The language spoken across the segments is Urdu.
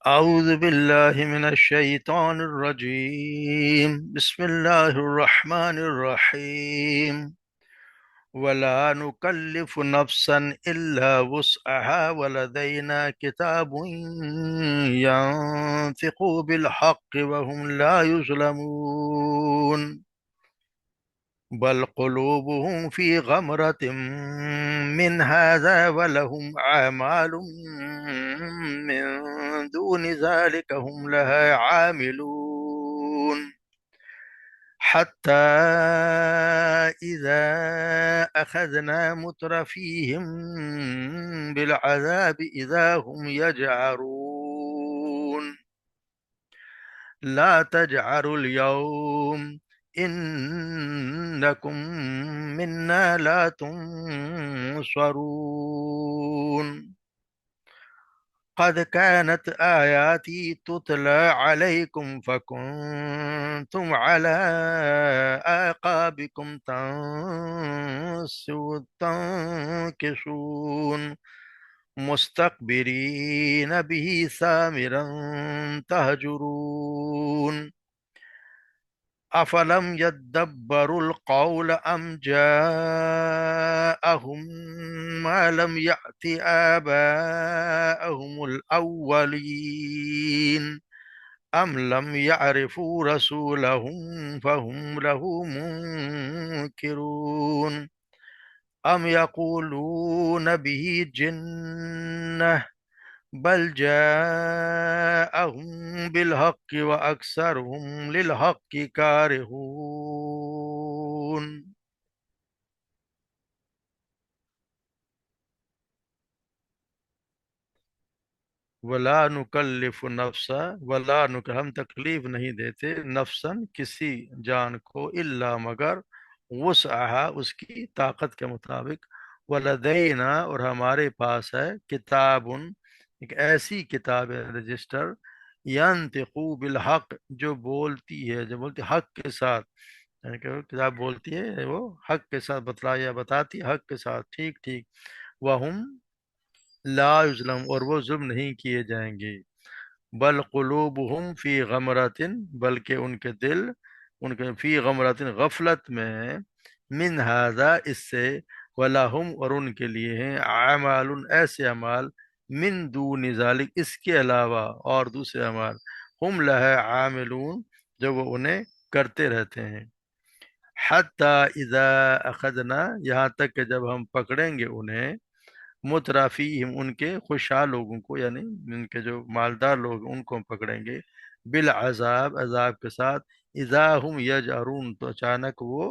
أعوذ بالله من الشيطان الرجيم. بسم الله الرحمن الرحيم. ولا نكلف نفسا إلا وسعها ولدينا كتاب ينطق بالحق وهم لا يظلمون. بل قلوبهم في غمرة من هذا ولهم أعمال من دون ذلك هم لها عاملون. حتى إذا أخذنا مترفيهم بالعذاب إذا هم يجعرون. لا تجعروا اليوم إنكم منا لا تنصرون. قد كانت آياتي تتلى عليكم فكنتم على آقابكم تنكصون مستكبرين به سامرا تهجرون. أفلم يدبروا القول أم جاءهم ما لم يأت آباءهم الأولين أم لم يعرفوا رسولهم فهم له منكرون. أم يقولون به جنة بل جاءهم بالحق وأكثرهم للحق كارهون. ولا نکلف نفسا ہم تکلیف نہیں دیتے نفسن کسی جان کو الا مگر وسعها اس کی طاقت کے مطابق. ولدینا اور ہمارے پاس ہے کتاب ایک ایسی کتاب ہے رجسٹر ینطق بالحق جو بولتی حق کے ساتھ، یعنی کہ وہ کتاب بولتی ہے وہ حق کے ساتھ بتلایا بتاتی حق کے ساتھ ٹھیک ٹھیک. وہم لا یظلم اور وہ ظلم نہیں کیے جائیں گے. بل قلوبہم فی غمرتن بلکہ ان کے دل ان کے فی غمرتن غفلت میں ہیں، من ہذا اس سے، ولہم اور ان کے لیے ہیں اعمال ایسے اعمال، من دون ذالک اس کے علاوہ اور دوسرے اعمال، ہم لہا عاملون جو وہ انہیں کرتے رہتے ہیں. حتی اذا اخذنا یہاں تک کہ جب ہم پکڑیں گے انہیں، مترافیہم ان کے خوشحال لوگوں کو، یعنی ان کے جو مالدار لوگ ان کو ہم پکڑیں گے، بالعذاب عذاب کے ساتھ، اذا ہم یجعرون تو اچانک وہ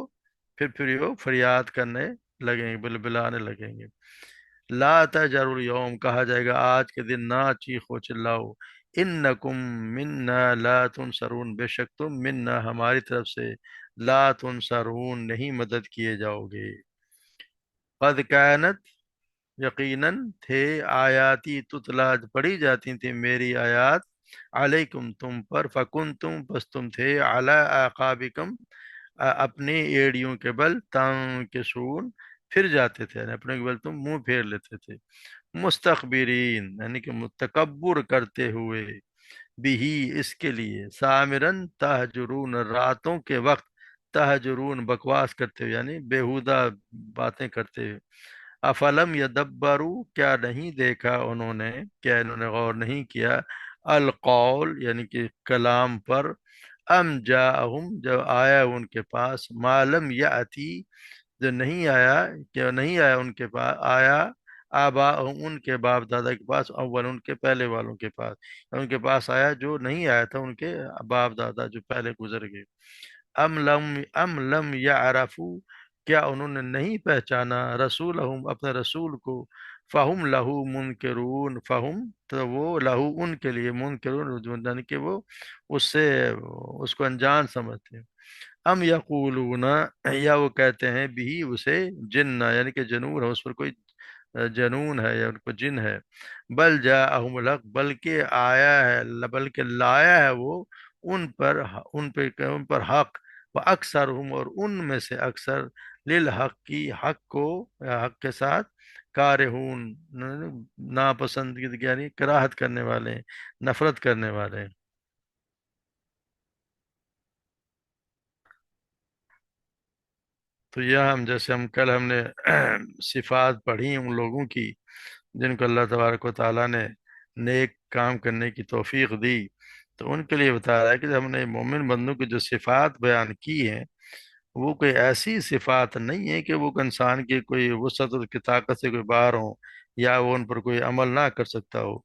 پھر وہ فریاد کرنے لگیں گے، بلبلانے لگیں گے. لا تجروا اليوم کہا جائے گا آج کے دن نہ چیخو چلاؤ، انکم منا لا تنصرون بے شک تم منا ہماری طرف سے لا تنصرون نہیں مدد کیے جاؤ گے. قد کانت یقیناً تھے آیاتی تتلا پڑھی جاتی تھیں میری آیات، علیکم تم پر، فکن تم پس تم تھے، علی اعقابکم اپنی ایڑیوں کے بل، تنکسون پھر جاتے تھے، یعنی اپنے کے بل تم منہ پھیر لیتے تھے، مستکبرین یعنی کہ متکبر کرتے ہوئے، بھی اس کے لیے، سامرن تہجرون راتوں کے وقت، تہجرون بکواس کرتے ہوئے یعنی بیہودہ باتیں کرتے ہوئے. افلم یدبرو کیا نہیں دیکھا انہوں نے، کیا انہوں نے غور نہیں کیا، القول یعنی کہ کلام پر، ام جاءہم جو آیا ان کے پاس، ما لم یاتی جو نہیں آیا، کہ نہیں آیا ان کے پاس، آیا آباءہم ان کے باپ دادا کے پاس، اول ان کے پہلے والوں کے پاس، ان کے پاس آیا جو نہیں آیا تھا ان کے باپ دادا جو پہلے گزر گئے. ام لم یعرفوا کیا انہوں نے نہیں پہچانا، رسولہم اپنے رسول کو، فہم لہو منکرون فہم تو وہ لہو ان کے لیے منکرون یعنی کہ وہ اس سے اس کو انجان سمجھتے ہیں. ام یقولون یا وہ کہتے ہیں بھی اسے جن یعنی کہ جنون ہے، اس پر کوئی جنون ہے یا ان کو جن ہے. بل جاءہم الحق بلکہ آیا ہے بلکہ لایا ہے وہ ان پر حق، وہ اکثر ہم اور ان میں سے اکثر للحق کی حق کو یا حق کے ساتھ کارہون، ناپسند یعنی کراہت کرنے والے ہیں، نفرت کرنے والے ہیں۔ تو یہ ہم نے صفات پڑھی ان لوگوں کی جن کو اللہ تبارک و تعالیٰ نے نیک کام کرنے کی توفیق دی، تو ان کے لیے بتا رہا ہے کہ ہم نے مومن بندوں کی جو صفات بیان کی ہیں، وہ کوئی ایسی صفات نہیں ہے کہ وہ انسان کی کوئی وسعت اور کی طاقت سے کوئی باہر ہو، یا وہ ان پر کوئی عمل نہ کر سکتا ہو،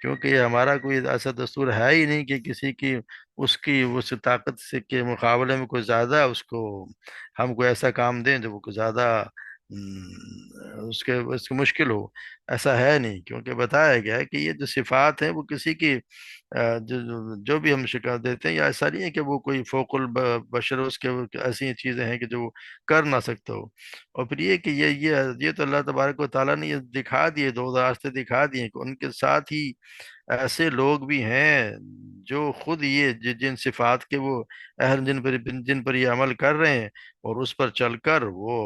کیونکہ یہ ہمارا کوئی ایسا دستور ہے ہی نہیں کہ کسی کی اس کی اس طاقت سے کے مقابلے میں کوئی زیادہ اس کو ہم کوئی ایسا کام دیں جو وہ کوئی زیادہ اس کی مشکل ہو۔ ایسا ہے نہیں، کیونکہ بتایا گیا ہے کہ یہ جو صفات ہیں وہ کسی کی جو بھی ہم شکایت دیتے ہیں، یا ایسا نہیں ہے کہ وہ کوئی فوق البشر اس کے ایسی چیزیں ہیں کہ جو وہ کر نہ سکتا ہو۔ اور پھر یہ کہ یہ تو اللہ تبارک و تعالیٰ نے یہ دکھا دیے، دو راستے دکھا دیے کہ ان کے ساتھ ہی ایسے لوگ بھی ہیں جو خود یہ جن صفات کے وہ اہل، جن پر یہ عمل کر رہے ہیں، اور اس پر چل کر وہ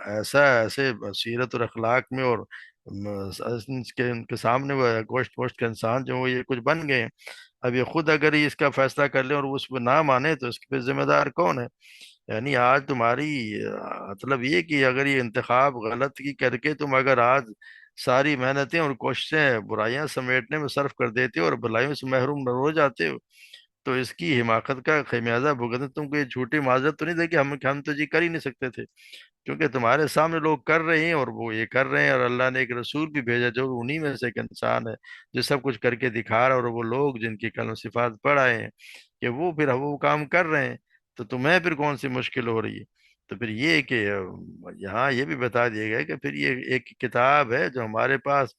ایسے سیرت اور اخلاق میں اور ان کے سامنے وہ گوشت پوشت کا انسان جو وہ یہ کچھ بن گئے ہیں۔ اب یہ خود اگر یہ اس کا فیصلہ کر لیں اور اس پہ نہ مانے تو اس کے پہ ذمہ دار کون ہے؟ یعنی آج تمہاری مطلب یہ کہ اگر یہ انتخاب غلط کی کر کے تم اگر آج ساری محنتیں اور کوششیں برائیاں سمیٹنے میں صرف کر دیتے ہو اور بھلائیوں سے محروم نہ ہو جاتے ہو، تو اس کی حماقت کا خمیازہ بھگتنے تم کو یہ جھوٹی معذرت تو نہیں دے کہ ہم تو جی کر ہی نہیں سکتے تھے، کیونکہ تمہارے سامنے لوگ کر رہے ہیں اور وہ یہ کر رہے ہیں، اور اللہ نے ایک رسول بھی بھیجا جو انہی میں سے ایک انسان ہے جو سب کچھ کر کے دکھا رہا ہے، اور وہ لوگ جن کی کلم صفات پڑھ آئے ہیں کہ وہ پھر وہ کام کر رہے ہیں، تو تمہیں پھر کون سی مشکل ہو رہی ہے؟ تو پھر یہ کہ یہاں یہ بھی بتا دیا گیا کہ پھر یہ ایک کتاب ہے جو ہمارے پاس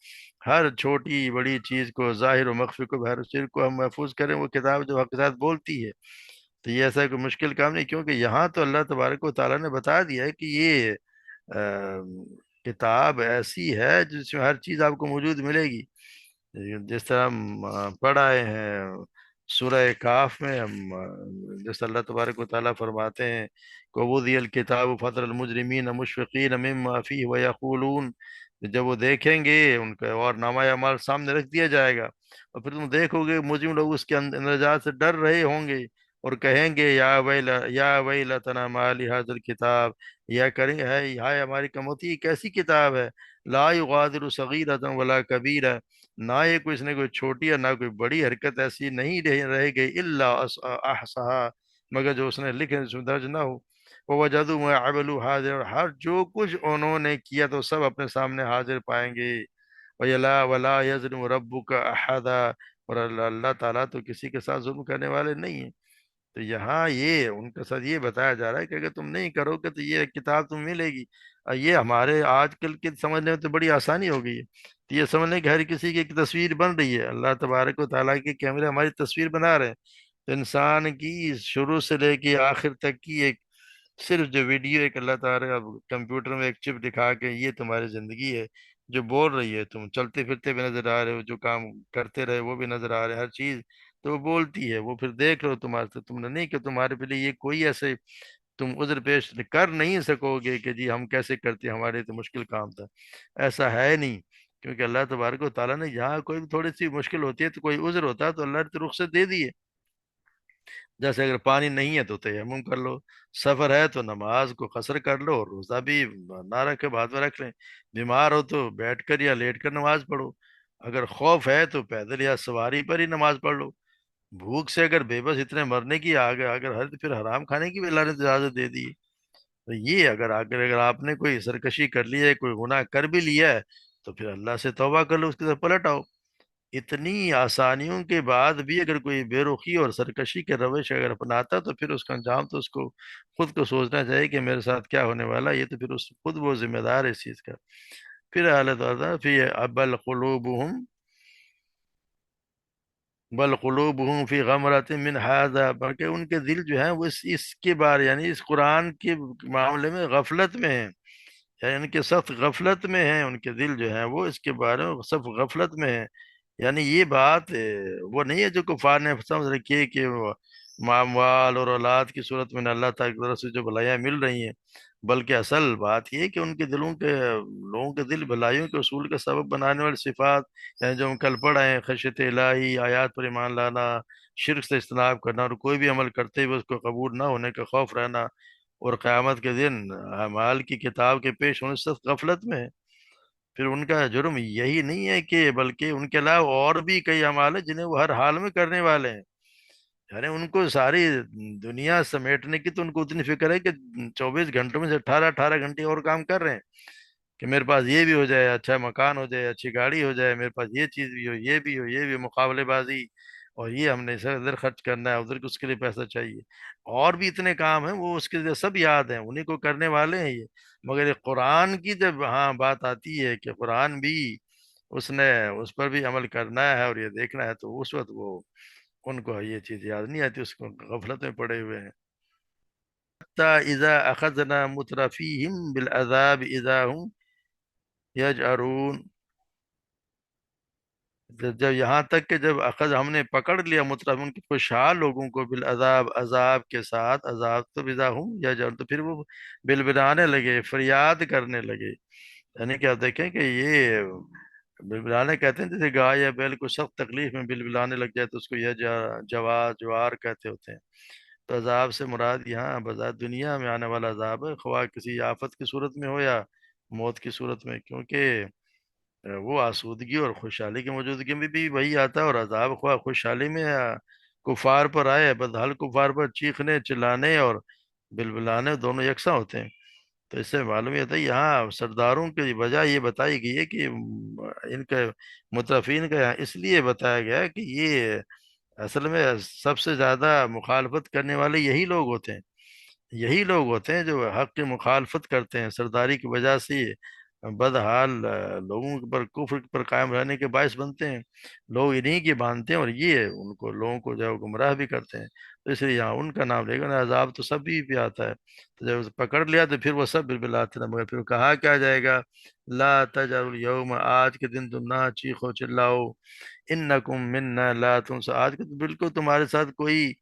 ہر چھوٹی بڑی چیز کو، ظاہر و مخفی کو، ہر چیز کو ہم محفوظ کریں، وہ کتاب جو حق ساتھ بولتی ہے، تو یہ ایسا کوئی مشکل کام نہیں، کیونکہ یہاں تو اللہ تبارک و تعالیٰ نے بتا دیا ہے کہ یہ آ، کتاب ایسی ہے جس میں ہر چیز آپ کو موجود ملے گی، جس طرح ہم پڑھ آئے ہیں سورہ کاف میں، ہم جس اللہ تبارک و تعالیٰ فرماتے ہیں وَوُضِعَ الْكِتَابُ فَتَرَى الْمُجْرِمِينَ مُشْفِقِينَ مِمَّا فِيهِ وَيَقُولُونَ، جب وہ دیکھیں گے ان کا اور نامہ اعمال سامنے رکھ دیا جائے گا، اور پھر تم دیکھو گے مجرم لوگ اس کے اندر سے ڈر رہے ہوں گے، اور کہیں گے یا ویلتنا ما لهذا الکتاب، یا کریں ہے ہائے ہماری کموتی، یہ کیسی کتاب ہے، لا یغادر صغیرۃ ولا کبیرہ، نہ یہ کوئی اس نے کوئی چھوٹی اور نہ کوئی بڑی حرکت ایسی نہیں رہ گئی الا احصاها، مگر جو اس نے لکھے اس میں درج نہ ہو، ووجدوا ما عملوا حاضر، اور ہر جو کچھ انہوں نے کیا تو سب اپنے سامنے حاضر پائیں گے، ولا یظلم ربک احدا، اور اللہ تعالیٰ تو کسی کے ساتھ ظلم کرنے والے نہیں ہیں۔ تو یہاں یہ ان کے ساتھ یہ بتایا جا رہا ہے کہ اگر تم نہیں کرو گے تو یہ کتاب تم ملے گی، اور یہ ہمارے آج کل کے سمجھنے میں تو بڑی آسانی ہو گئی ہے، تو یہ سمجھنے کہ ہر کسی کی ایک تصویر بن رہی ہے، اللہ تبارک و تعالیٰ کے کیمرے ہماری تصویر بنا رہے ہیں، تو انسان کی شروع سے لے کے آخر تک کی ایک صرف جو ویڈیو ایک اللہ تعالیٰ اب کمپیوٹر میں ایک چپ دکھا کے یہ تمہاری زندگی ہے جو بول رہی ہے، تم چلتے پھرتے بھی نظر آ رہے ہو، جو کام کرتے رہے وہ بھی نظر آ رہے ہیں، ہر چیز تو وہ بولتی ہے، وہ پھر دیکھ لو تمہارے سے، تم نے نہیں کہ تمہارے پہ لیے یہ کوئی ایسے تم عذر پیش کر نہیں سکو گے کہ جی ہم کیسے کرتے، ہمارے تو مشکل کام تھا، ایسا ہے نہیں، کیونکہ اللہ تبارک و تعالیٰ نے یہاں کوئی بھی تھوڑی سی مشکل ہوتی ہے تو کوئی عذر ہوتا ہے تو اللہ نے تو رخصت دے دی ہے، جیسے اگر پانی نہیں ہے تو تیمم کر لو، سفر ہے تو نماز کو قصر کر لو، اور روزہ بھی نہ رکھے بعد میں رکھ لیں، بیمار ہو تو بیٹھ کر یا لیٹ کر نماز پڑھو، اگر خوف ہے تو پیدل یا سواری پر ہی نماز پڑھ لو، بھوک سے اگر بے بس اتنے مرنے کی آگے اگر پھر حرام کھانے کی بھی اللہ نے اجازت دے دی ہے، تو یہ اگر آپ نے کوئی سرکشی کر لی ہے، کوئی گناہ کر بھی لیا ہے، تو پھر اللہ سے توبہ کر لو، اس کی طرف پلٹ آؤ، اتنی آسانیوں کے بعد بھی اگر کوئی بے رخی اور سرکشی کے روش اگر اپناتا تو پھر اس کا انجام تو اس کو خود کو سوچنا چاہیے کہ میرے ساتھ کیا ہونے والا ہے، یہ تو پھر اس خود وہ ذمہ دار ہے اس چیز کا۔ پھر حالت آتا فی بل قلوبہم فی غمرۃ من ھذا، بلکہ ان کے دل جو ہیں وہ اس کے بارے یعنی اس قرآن کے معاملے میں غفلت میں ہیں، یعنی ان کے سخت غفلت میں ہیں، ان کے دل جو ہیں وہ اس کے بارے میں سخت غفلت میں ہیں، یعنی یہ بات وہ نہیں ہے جو کفار نے سمجھ رکھی ہے کہ وہ اموال اور اولاد کی صورت میں اللہ تعالیٰ کی طرف سے جو بھلائیاں مل رہی ہیں، بلکہ اصل بات یہ ہے کہ ان کے دلوں کے لوگوں کے دل بھلائیوں کے اصول کا سبب بنانے والی صفات، یعنی جو ہم کل پڑھ آئے ہیں، خشیت الہی، آیات پر ایمان لانا، شرک سے اجتناب کرنا، اور کوئی بھی عمل کرتے ہوئے اس کو قبول نہ ہونے کا خوف رہنا، اور قیامت کے دن اعمال کی کتاب کے پیش ہونے سے سخت غفلت میں ہے، پھر ان کا جرم یہی نہیں ہے کہ بلکہ ان کے علاوہ اور بھی کئی اعمال ہیں جنہیں وہ ہر حال میں کرنے والے ہیں. یعنی ان کو ساری دنیا سمیٹنے کی تو ان کو اتنی فکر ہے کہ 24 گھنٹوں میں سے 18 18 گھنٹے اور کام کر رہے ہیں کہ میرے پاس یہ بھی ہو جائے، اچھا مکان ہو جائے، اچھی گاڑی ہو جائے، میرے پاس یہ چیز بھی ہو، یہ بھی ہو، یہ بھی ہو، مقابلے بازی، اور یہ ہم نے ادھر خرچ کرنا ہے، ادھر اس کے لیے پیسہ چاہیے، اور بھی اتنے کام ہیں وہ اس کے لیے سب یاد ہیں، انہیں کو کرنے والے ہیں یہ. مگر یہ قرآن کی جب ہاں بات آتی ہے کہ قرآن بھی اس نے اس پر بھی عمل کرنا ہے اور یہ دیکھنا ہے، تو اس وقت وہ ان کو یہ چیز یاد نہیں آتی، اس کو غفلت میں پڑے ہوئے ہیں. حتى إذا أخذنا مترفيهم بالعذاب إذا هم يجأرون. جب یہاں تک کہ جب اخذ ہم نے پکڑ لیا مطلب ان کے خوشحال لوگوں کو بالعذاب، عذاب کے ساتھ، عذاب تو بذا ہوں یا جب، تو پھر وہ بلبلانے لگے، فریاد کرنے لگے. یعنی کہ آپ دیکھیں کہ یہ بلبلانے کہتے ہیں جیسے گائے یا بیل کو سخت تکلیف میں بلبلانے لگ جائے تو اس کو یہ جوار جوار کہتے ہوتے ہیں. تو عذاب سے مراد یہاں بذات دنیا میں آنے والا عذاب ہے، خواہ کسی آفت کی صورت میں ہو یا موت کی صورت میں، کیونکہ وہ آسودگی اور خوشحالی کی موجودگی میں بھی وہی آتا ہے، اور عذاب خواہ خوشحالی میں یا کفار پر آئے، بدحال کفار پر چیخنے چلانے اور بلبلانے دونوں یکساں ہوتے ہیں. تو اس سے معلوم یہ تھا یہاں سرداروں کی وجہ یہ بتائی گئی ہے کہ ان کے مترفین کا یہاں اس لیے بتایا گیا ہے کہ یہ اصل میں سب سے زیادہ مخالفت کرنے والے یہی لوگ ہوتے ہیں، یہی لوگ ہوتے ہیں جو حق کی مخالفت کرتے ہیں، سرداری کی وجہ سے بدحال لوگوں پر کفر پر قائم رہنے کے باعث بنتے ہیں. لوگ انہی کی مانتے ہیں اور یہ ان کو لوگوں کو جو ہے وہ گمراہ بھی کرتے ہیں. تو اس لیے یہاں ان کا نام لے گا، عذاب تو سبھی پہ آتا ہے. تو جب اسے پکڑ لیا تو پھر وہ سب بلبلاتے ہیں، مگر پھر کہا کیا جائے گا، لا تجروا اليوم، آج کے دن تم نہ چیخو چلاؤ، انکم منا لا تنسوا، آج کے دن بالکل تمہارے ساتھ کوئی،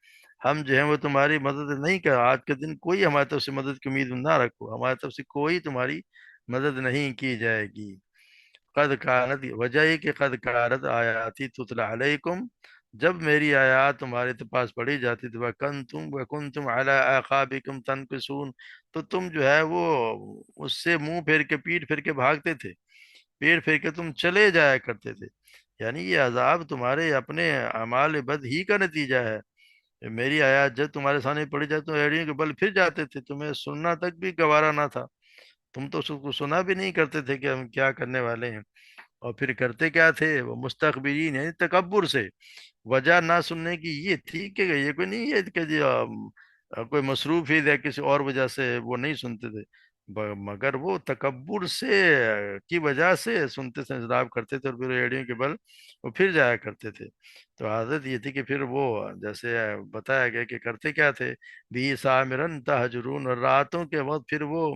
ہم جو ہیں وہ تمہاری مدد نہیں کر، آج کے دن کوئی ہماری طرف سے مدد کی امید نہ رکھو، ہماری طرف سے کوئی تمہاری مدد نہیں کی جائے گی. قد کانت، وجہ یہ کہ قد کانت آیاتی تتلا علیکم، جب میری آیات تمہارے پاس پڑھی جاتی تھی، وکنتم علی اعقابکم تنکسون، تو تم جو ہے وہ اس سے منہ پھیر کے، پیٹ پھیر کے بھاگتے تھے، پیٹ پھیر کے تم چلے جایا کرتے تھے. یعنی یہ عذاب تمہارے اپنے اعمال بد ہی کا نتیجہ ہے. میری آیات جب تمہارے سامنے پڑھی جاتی تو ایڑیوں کے بل پھر جاتے تھے، تمہیں سننا تک بھی گوارا نہ تھا، تم تو اس کو سنا بھی نہیں کرتے تھے کہ ہم کیا کرنے والے ہیں. اور پھر کرتے کیا تھے، وہ مستقبرین یعنی تکبر سے. وجہ نہ سننے کی یہ تھی کہ یہ کوئی نہیں ہے کہ کوئی مصروف ہی ہے کسی اور وجہ سے وہ نہیں سنتے تھے، مگر وہ تکبر سے کی وجہ سے سنتے سے انصراف کرتے تھے، اور پھر ایڑیوں کے بل وہ پھر جایا کرتے تھے. تو عادت یہ تھی کہ پھر وہ جیسے بتایا گیا کہ کرتے کیا تھے، بھی سامرن تہجرون، اور راتوں کے وقت پھر وہ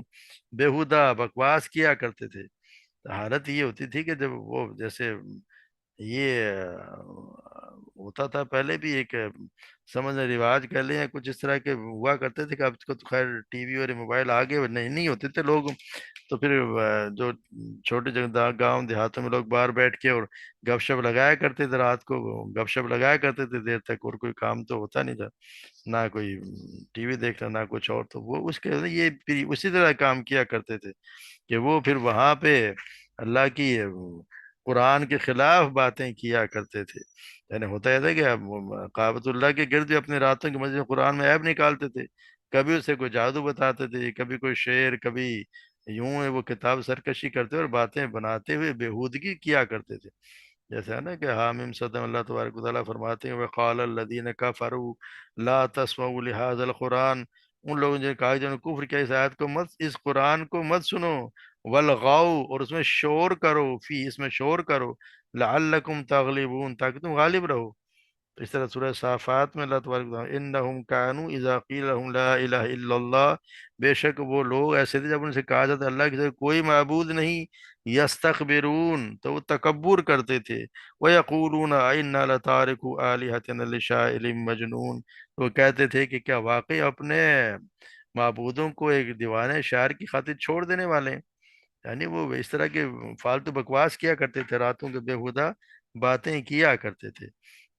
بےہودہ بکواس کیا کرتے تھے. حالت یہ ہوتی تھی کہ جب وہ جیسے یہ ہوتا تھا پہلے بھی ایک سمجھ رواج کہہ لیں یا کچھ اس طرح کے ہوا کرتے تھے، کہ اب کو تو خیر ٹی وی اور موبائل آگے نہیں ہوتے تھے لوگ، تو پھر جو چھوٹے جگہ گاؤں دیہاتوں میں لوگ باہر بیٹھ کے اور گپ شپ لگایا کرتے تھے، رات کو گپ شپ لگایا کرتے تھے دیر تک، اور کوئی کام تو ہوتا نہیں تھا، نہ کوئی ٹی وی دیکھنا نہ کچھ اور، تو وہ اس کے یہ پھر اسی طرح کام کیا کرتے تھے کہ وہ پھر وہاں پہ اللہ کی قرآن کے خلاف باتیں کیا کرتے تھے. یعنی ہوتا ہے تھا کہ کعبۃ اللہ کے گرد بھی اپنے راتوں کی مسجد قرآن میں عیب نکالتے تھے، کبھی اسے کوئی جادو بتاتے تھے، کبھی کوئی شعر، کبھی یوں ہے وہ کتاب سرکشی کرتے اور باتیں بناتے ہوئے بےہودگی کیا کرتے تھے. جیسے ہے نا کہ حامیم صدم، اللہ تبارک و تعالیٰ فرماتے ہیں وقال الذین کفروا لا تسمعوا لهذا القرآن، ان لوگوں نے کہا جنہوں نے کفر کیا، اس آیت کو مت، اس قرآن کو مت سنو، والغاؤ، اور اس میں شور کرو، فی، اس میں شور کرو، لعلکم تغلبون، تاکہ تم غالب رہو. اس طرح سورہ صافات میں اللہ تبارک و تعالیٰ انہم کانوا اذا قیل لهم لا الہ الا اللہ، بے شک وہ لوگ ایسے تھے جب ان سے کہا جاتا اللہ کی طرف کوئی معبود نہیں، یستکبرون، تو وہ تکبر کرتے تھے، ویقولون انا لتارکو آلہتنا لشاعر مجنون، وہ کہتے تھے کہ کیا واقعی اپنے معبودوں کو ایک دیوانے شاعر کی خاطر چھوڑ دینے والے ہیں؟ یعنی وہ اس طرح کے فالتو بکواس کیا کرتے تھے، راتوں کے بیہودہ باتیں کیا کرتے تھے۔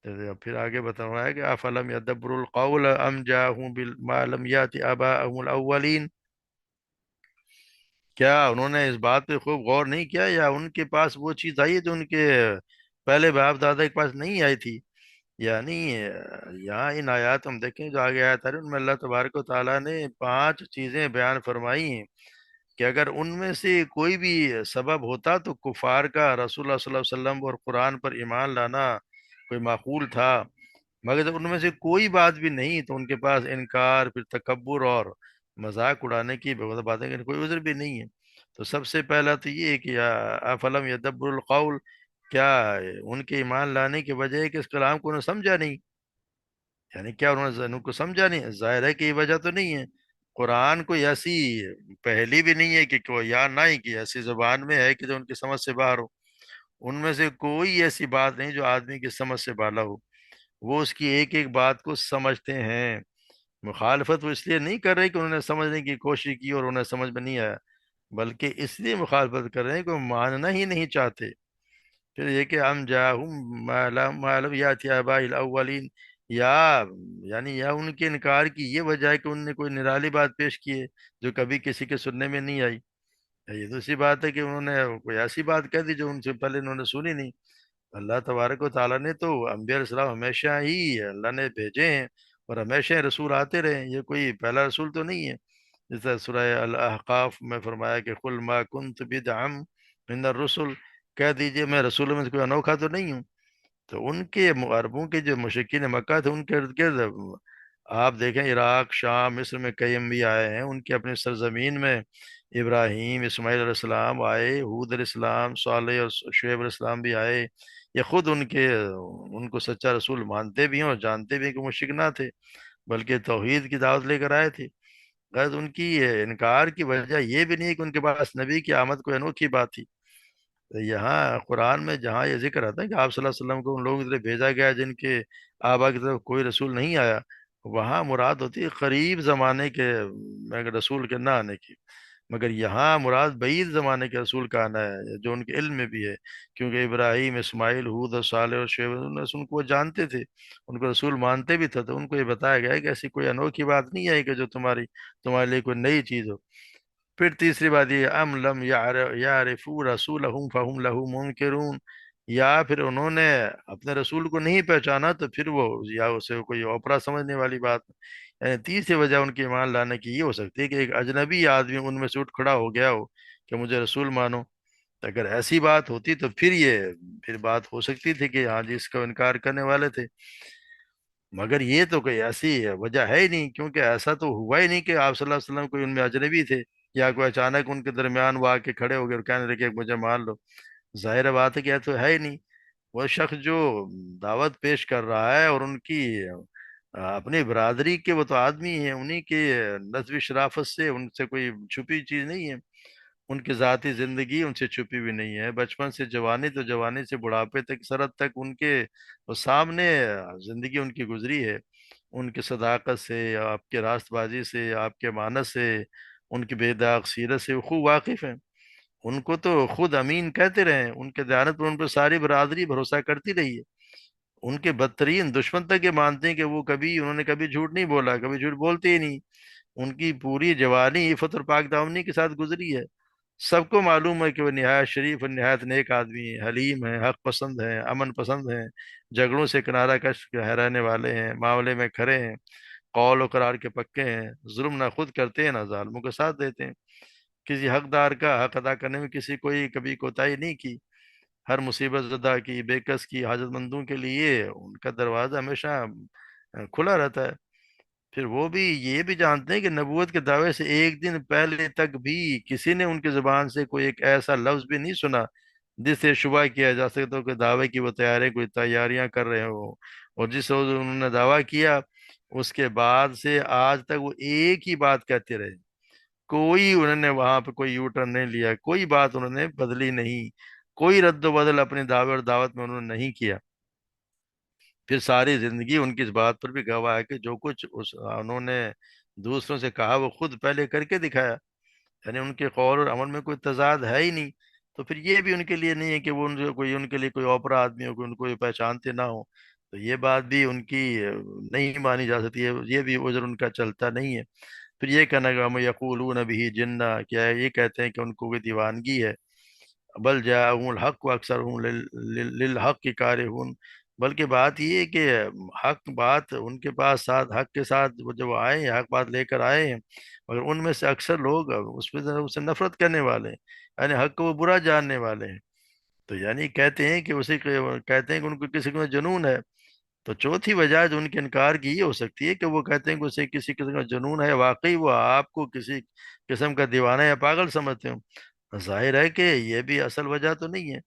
تو پھر آگے بتایا کہ افلم یدبر القول ام جاءہم بما لم یات آباءہم الاولین، کیا انہوں نے اس بات پہ خوب غور نہیں کیا، یا ان کے پاس وہ چیز آئی ہے جو ان کے پہلے باپ دادا کے پاس نہیں آئی تھی؟ یعنی یہاں ان آیات ہم دیکھیں جو آگے آیات آ رہی ہیں، ان میں اللہ تبارک و تعالیٰ نے 5 چیزیں بیان فرمائی ہیں کہ اگر ان میں سے کوئی بھی سبب ہوتا تو کفار کا رسول اللہ صلی اللہ علیہ وسلم اور قرآن پر ایمان لانا کوئی معقول تھا، مگر جب ان میں سے کوئی بات بھی نہیں تو ان کے پاس انکار، پھر تکبر اور مذاق اڑانے کی بے باتیں کرنے کوئی عذر بھی نہیں ہے۔ تو سب سے پہلا تو یہ ہے کہ افلم یدبر القول، کیا ان کے ایمان لانے کی وجہ ہے کہ اس کلام کو انہوں نے سمجھا نہیں؟ یعنی کیا انہوں نے ان کو سمجھا نہیں؟ ظاہر ہے کہ یہ وجہ تو نہیں ہے۔ قرآن کوئی ایسی پہلی بھی نہیں ہے کہ کوئی یا نہ ہی کی ایسی زبان میں ہے کہ جو ان کی سمجھ سے باہر ہو، ان میں سے کوئی ایسی بات نہیں جو آدمی کی سمجھ سے بالا ہو، وہ اس کی ایک ایک بات کو سمجھتے ہیں۔ مخالفت وہ اس لیے نہیں کر رہے کہ انہوں نے سمجھنے کی کوشش کی اور انہیں سمجھ میں نہیں آیا، بلکہ اس لیے مخالفت کر رہے ہیں کہ وہ ماننا ہی نہیں چاہتے۔ پھر یہ کہ ہم جاہم معلوم یات آباء الاولین، یا یعنی یا ان کے انکار کی یہ وجہ ہے کہ انہوں نے کوئی نرالی بات پیش کی ہے جو کبھی کسی کے سننے میں نہیں آئی۔ یہ دوسری بات ہے کہ انہوں نے کوئی ایسی بات کہہ دی جو ان سے پہلے انہوں نے سنی نہیں۔ اللہ تبارک و تعالیٰ نے تو انبیاء علیہ السلام ہمیشہ ہی اللہ نے بھیجے ہیں، اور ہمیشہ رسول آتے رہے ہیں، یہ کوئی پہلا رسول تو نہیں ہے۔ جیسے سورہ الاحقاف میں فرمایا کہ قل ما کنت بدعا من الرسل، کہہ دیجئے میں رسولوں میں سے کوئی انوکھا تو نہیں ہوں۔ تو ان کے عربوں کے جو مشرکین مکہ تھے ان کے ارد گرد آپ دیکھیں عراق، شام، مصر میں کئی انبیاء آئے ہیں، ان کی اپنی سرزمین میں ابراہیم، اسماعیل علیہ السلام آئے، حود علیہ السلام، صالح اور شعیب علیہ السلام بھی آئے۔ یہ خود ان کو سچا رسول مانتے بھی ہیں اور جانتے بھی ہیں کہ مشرک نہ تھے، بلکہ توحید کی دعوت لے کر آئے تھے۔ غرض ان کی انکار کی وجہ یہ بھی نہیں ہے کہ ان کے پاس نبی کی آمد کوئی انوکھی بات تھی۔ یہاں قرآن میں جہاں یہ ذکر آتا ہے کہ آپ صلی اللہ علیہ وسلم کو ان لوگوں کی طرف بھیجا گیا جن کے آبا کی طرف کوئی رسول نہیں آیا، وہاں مراد ہوتی ہے قریب زمانے کے رسول کے نہ آنے کی، مگر یہاں مراد بعید زمانے کے رسول کا آنا ہے جو ان کے علم میں بھی ہے، کیونکہ ابراہیم، اسماعیل، ہود اور صالح اور شعیب ان کو وہ جانتے تھے، ان کو رسول مانتے بھی تھے، تو ان کو یہ بتایا گیا ہے کہ ایسی کوئی انوکھی بات نہیں ہے کہ جو تمہارے لیے کوئی نئی چیز ہو۔ پھر تیسری بات یہ ام لم یعرفوا رسولہم فہم لہ منکرون، یا پھر انہوں نے اپنے رسول کو نہیں پہچانا تو پھر وہ یا اسے کوئی اوپرا سمجھنے والی بات۔ یعنی تیسری وجہ ان کے ایمان لانے کی یہ ہو سکتی ہے کہ ایک اجنبی آدمی ان میں سے اٹھ کھڑا ہو گیا ہو کہ مجھے رسول مانو۔ تو اگر ایسی بات ہوتی تو پھر بات ہو سکتی تھی کہ ہاں جی اس کا انکار کرنے والے تھے، مگر یہ تو کوئی ایسی وجہ ہے ہی نہیں، کیونکہ ایسا تو ہوا ہی نہیں کہ آپ صلی اللہ علیہ وسلم کوئی ان میں اجنبی تھے، یا کوئی اچانک ان کے درمیان وہ آ کے کھڑے ہو گئے اور کہنے لگے کہ مجھے مان لو۔ ظاہر بات ہے کہ یہ تو ہے ہی نہیں۔ وہ شخص جو دعوت پیش کر رہا ہے اور ان کی اپنی برادری کے وہ تو آدمی ہیں، انہی کے نسبی شرافت سے ان سے کوئی چھپی چیز نہیں ہے، ان کی ذاتی زندگی ان سے چھپی بھی نہیں ہے، بچپن سے جوانی تو جوانی سے بڑھاپے تک سرحد تک ان کے وہ سامنے زندگی ان کی گزری ہے، ان کی صداقت سے، آپ کے راست بازی سے، آپ کے مانس سے، ان کی بے داغ سیرت سے وہ خوب واقف ہیں۔ ان کو تو خود امین کہتے رہے ہیں، ان کے دیانت پر ان پر ساری برادری بھروسہ کرتی رہی ہے، ان کے بدترین دشمن تک یہ مانتے ہیں کہ انہوں نے کبھی جھوٹ نہیں بولا، کبھی جھوٹ بولتے ہی نہیں، ان کی پوری جوانی عفت اور پاک دامنی کے ساتھ گزری ہے۔ سب کو معلوم ہے کہ وہ نہایت شریف اور نہایت نیک آدمی ہیں، حلیم ہیں، حق پسند ہیں، امن پسند ہیں، جھگڑوں سے کنارہ کش رہنے والے ہیں، معاملے میں کھرے ہیں، قول و قرار کے پکے ہیں، ظلم نہ خود کرتے ہیں نہ ظالموں کا ساتھ دیتے ہیں، کسی حقدار کا حق ادا کرنے میں کوئی کبھی کوتاہی نہیں کی، ہر مصیبت زدہ کی، بے کس کی، حاجت مندوں کے لیے ان کا دروازہ ہمیشہ کھلا رہتا ہے۔ پھر وہ بھی یہ بھی جانتے ہیں کہ نبوت کے دعوے سے ایک دن پہلے تک بھی کسی نے ان کی زبان سے کوئی ایک ایسا لفظ بھی نہیں سنا جس سے شبہ کیا جا سکتا ہو کہ دعوے کی وہ کوئی تیاریاں کر رہے ہوں، اور جس روز انہوں نے دعویٰ کیا اس کے بعد سے آج تک وہ ایک ہی بات کہتے رہے، کوئی انہوں نے وہاں پہ کوئی یو ٹرن نہیں لیا، کوئی بات انہوں نے بدلی نہیں، کوئی رد و بدل اپنی دعوے اور دعوت میں انہوں نے نہیں کیا۔ پھر ساری زندگی ان کی اس بات پر بھی گواہ ہے کہ جو کچھ انہوں نے دوسروں سے کہا وہ خود پہلے کر کے دکھایا، یعنی ان کے قول اور عمل میں کوئی تضاد ہے ہی نہیں، تو پھر یہ بھی ان کے لیے نہیں ہے کہ وہ ان کے لیے کوئی اوپرا آدمی ہو، کہ ان کو یہ پہچانتے نہ ہو، تو یہ بات بھی ان کی نہیں مانی جا سکتی ہے، یہ بھی عذر ان کا چلتا نہیں ہے۔ پھر یہ کہنا کہ ہم یقولون بھی جنہ، کیا ہے یہ کہتے ہیں کہ ان کو کوئی دیوانگی ہے، بل جاءہم الحق واکثرہم للحق کی کارہون، بلکہ بات یہ ہے کہ حق بات ان کے پاس ساتھ حق کے ساتھ وہ جب آئے ہیں، حق بات لے کر آئے ہیں، مگر ان میں سے اکثر لوگ اس پہ اسے نفرت کرنے والے ہیں، یعنی حق کو وہ برا جاننے والے ہیں، تو یعنی کہتے ہیں کہ کہتے ہیں کہ ان کو کسی کو جنون ہے۔ تو چوتھی وجہ جو ان کے انکار کی یہ ہو سکتی ہے کہ وہ کہتے ہیں کہ اسے کسی قسم کا جنون ہے، واقعی وہ آپ کو کسی قسم کا دیوانہ یا پاگل سمجھتے ہو۔ ظاہر ہے کہ یہ بھی اصل وجہ تو نہیں ہے،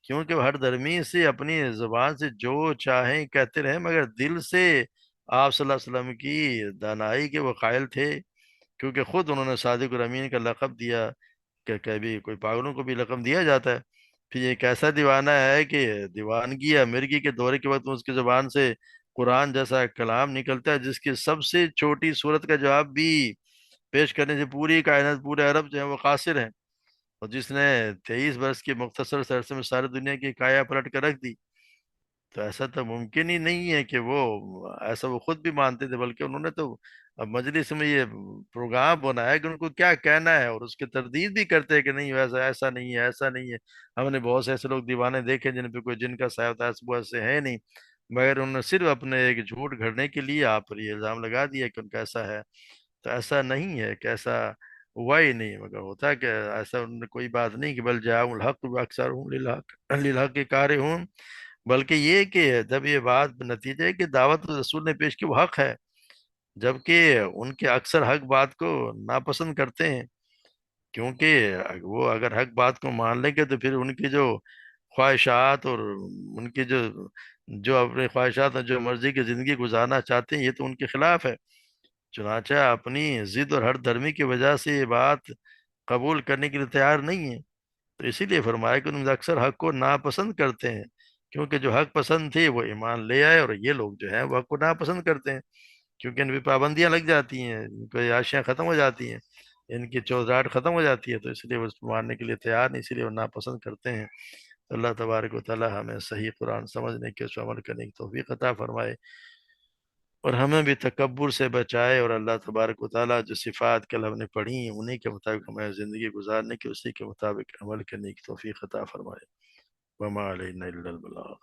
کیونکہ وہ ہر درمی سے اپنی زبان سے جو چاہیں کہتے رہے، مگر دل سے آپ صلی اللہ علیہ وسلم کی دانائی کے وہ قائل تھے، کیونکہ خود انہوں نے صادق اور امین کا لقب دیا، کہ کبھی کوئی پاگلوں کو بھی لقب دیا جاتا ہے۔ پھر یہ ایک ایسا دیوانہ ہے کہ دیوانگی یا مرگی کے دورے کے وقت اس کی زبان سے قرآن جیسا کلام نکلتا ہے، جس کی سب سے چھوٹی صورت کا جواب بھی پیش کرنے سے پوری کائنات، پورے عرب جو ہے وہ قاصر ہیں، اور جس نے 23 برس کے مختصر سے عرصے میں ساری دنیا کی کایا پلٹ کر رکھ دی، تو ایسا تو ممکن ہی نہیں ہے کہ وہ ایسا وہ خود بھی مانتے تھے، بلکہ انہوں نے تو اب مجلس میں یہ پروگرام بنایا کہ ان کو کیا کہنا ہے، اور اس کی تردید بھی کرتے ہیں کہ نہیں ویسا، ایسا نہیں ہے، ایسا نہیں ہے، ہم نے بہت سے ایسے لوگ دیوانے دیکھے جن پہ کوئی جن کا سایہ ہوتا ہے، وہ ایسے ہے نہیں، مگر انہوں نے صرف اپنے ایک جھوٹ گھڑنے کے لیے آپ پر یہ الزام لگا دیا کہ ان کا ایسا ہے، تو ایسا نہیں ہے کہ ایسا ہوا ہی نہیں، مگر ہوتا ہے کہ ایسا ان نے کوئی بات نہیں کہ بل جاء الحق اکثر ہوں للحق کے کارے ہوں، بلکہ یہ کہ جب یہ بات نتیجہ ہے کہ دعوت رسول نے پیش کی وہ حق ہے، جبکہ ان کے اکثر حق بات کو ناپسند کرتے ہیں، کیونکہ وہ اگر حق بات کو مان لیں گے تو پھر ان کی جو خواہشات اور ان کی جو اپنی خواہشات اور جو مرضی کی زندگی گزارنا چاہتے ہیں، یہ تو ان کے خلاف ہے، چنانچہ اپنی ضد اور ہر درمی کی وجہ سے یہ بات قبول کرنے کے لیے تیار نہیں ہے، تو اسی لیے فرمایا کہ ان اکثر حق کو ناپسند کرتے ہیں، کیونکہ جو حق پسند تھے وہ ایمان لے آئے، اور یہ لوگ جو ہیں وہ حق کو ناپسند کرتے ہیں، کیونکہ ان پہ پابندیاں لگ جاتی ہیں، ان کی عیاشیاں ختم ہو جاتی ہیں، ان کی چوزاٹ ختم ہو جاتی ہے، تو اس لیے وہ اس کو ماننے کے لیے تیار نہیں، اسی لیے وہ ناپسند کرتے ہیں۔ اللہ تبارک و تعالی ہمیں صحیح قرآن سمجھنے کے، اس پر عمل کرنے کی توفیق عطا فرمائے، اور ہمیں بھی تکبر سے بچائے، اور اللہ تبارک و تعالیٰ جو صفات کل ہم نے پڑھی ہیں انہی کے مطابق ہمیں زندگی گزارنے کی، اسی کے مطابق عمل کرنے کی توفیق عطا فرمائے۔ وما علینا الا البلاغ۔